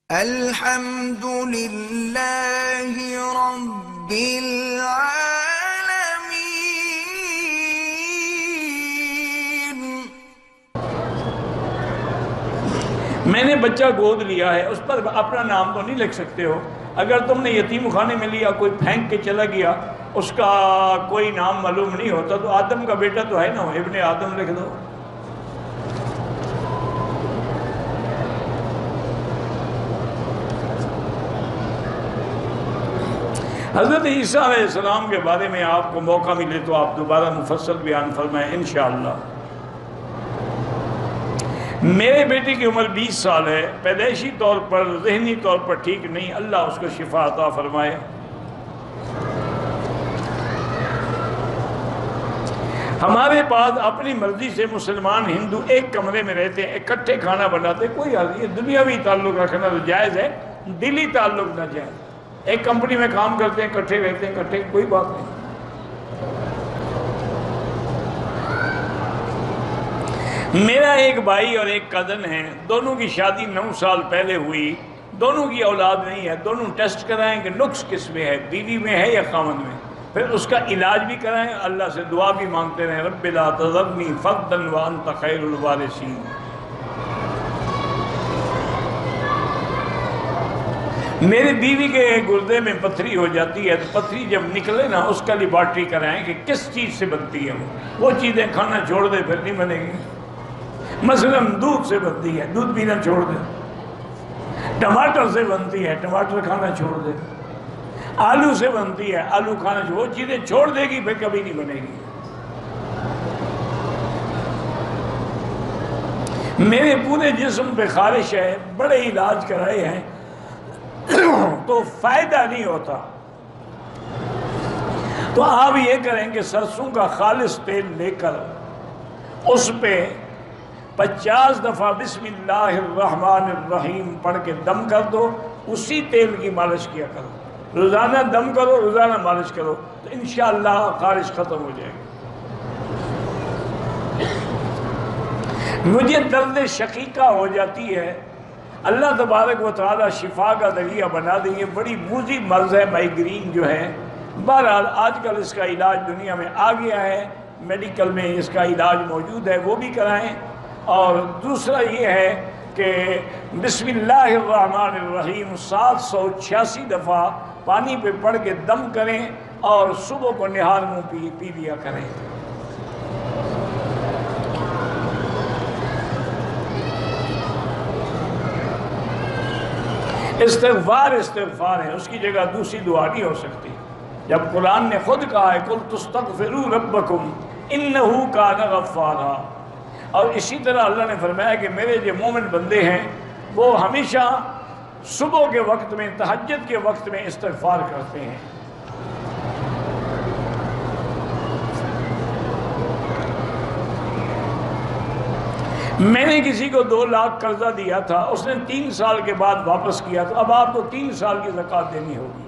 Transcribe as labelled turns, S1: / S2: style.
S1: الحمد للہ رب العالمین۔
S2: میں نے بچہ گود لیا ہے، اس پر اپنا نام تو نہیں لکھ سکتے ہو۔ اگر تم نے یتیم خانے میں لیا، کوئی پھینک کے چلا گیا، اس کا کوئی نام معلوم نہیں ہوتا، تو آدم کا بیٹا تو ہے نا، ابن آدم لکھ دو۔ حضرت عیسیٰ علیہ السلام کے بارے میں آپ کو موقع ملے تو آپ دوبارہ مفصل بیان فرمائیں انشاءاللہ۔ میرے بیٹے کی عمر 20 سال ہے، پیدائشی طور پر ذہنی طور پر ٹھیک نہیں، اللہ اس کو شفا عطا فرمائے۔ ہمارے پاس اپنی مرضی سے مسلمان ہندو ایک کمرے میں رہتے ہیں، اکٹھے کھانا بناتے، کوئی حال نہیں، دنیاوی تعلق رکھنا تو جائز ہے، دلی تعلق نہ جائز۔ ایک کمپنی میں کام کرتے ہیں، اکٹھے رہتے ہیں، اکٹھے، کوئی بات نہیں۔ میرا ایک بھائی اور ایک کزن ہے، دونوں کی شادی 9 سال پہلے ہوئی، دونوں کی اولاد نہیں ہے، دونوں ٹیسٹ کرائیں کہ نقص کس میں ہے، بیوی میں ہے یا خاوند میں، پھر اس کا علاج بھی کرائیں، اللہ سے دعا بھی مانگتے رہیں، رب لا تذرنی فردا وانت خیر الوارثین۔ میرے بیوی کے گردے میں پتھری ہو جاتی ہے، تو پتھری جب نکلے نا، اس کا لیبارٹری کرائیں کہ کس چیز سے بنتی ہے، وہ چیزیں کھانا چھوڑ دے پھر نہیں بنے گی۔ مثلا دودھ سے بنتی ہے، دودھ پینا چھوڑ دے، ٹماٹر سے بنتی ہے، ٹماٹر کھانا چھوڑ دے، آلو سے بنتی ہے، آلو کھانا چھوڑ، وہ چیزیں چھوڑ دے گی پھر کبھی نہیں بنے گی۔ میرے پورے جسم پہ خارش ہے، بڑے علاج کرائے ہیں تو فائدہ نہیں ہوتا، تو آپ یہ کریں کہ سرسوں کا خالص تیل لے کر اس پہ 50 دفعہ بسم اللہ الرحمن الرحیم پڑھ کے دم کر دو، اسی تیل کی مالش کیا کرو، روزانہ دم کرو، روزانہ مالش کرو، تو انشاءاللہ خارش ختم ہو جائے گی۔ مجھے درد شقیقہ ہو جاتی ہے، اللہ تبارک و تعالی شفا کا ذریعہ بنا دیں، یہ بڑی موذی مرض ہے مائیگرین جو ہے۔ بہرحال آج کل اس کا علاج دنیا میں آ گیا ہے، میڈیکل میں اس کا علاج موجود ہے، وہ بھی کرائیں۔ اور دوسرا یہ ہے کہ بسم اللہ الرحمن الرحیم 786 دفعہ پانی پہ پڑھ کے دم کریں، اور صبح کو نہار منہ پی لیا کریں۔ استغفار ہے، اس کی جگہ دوسری دعا نہیں ہو سکتی۔ جب قرآن نے خود کہا ہے قُلْ تُسْتَغْفِرُوا رَبَّكُمْ إِنَّهُ كَانَ غَفَّارًا، اور اسی طرح اللہ نے فرمایا کہ میرے جو مومن بندے ہیں وہ ہمیشہ صبح کے وقت میں، تہجد کے وقت میں استغفار کرتے ہیں۔ میں نے کسی کو 2 لاکھ قرضہ دیا تھا، اس نے 3 سال کے بعد واپس کیا، تو اب آپ کو 3 سال کی زکوٰۃ دینی ہوگی۔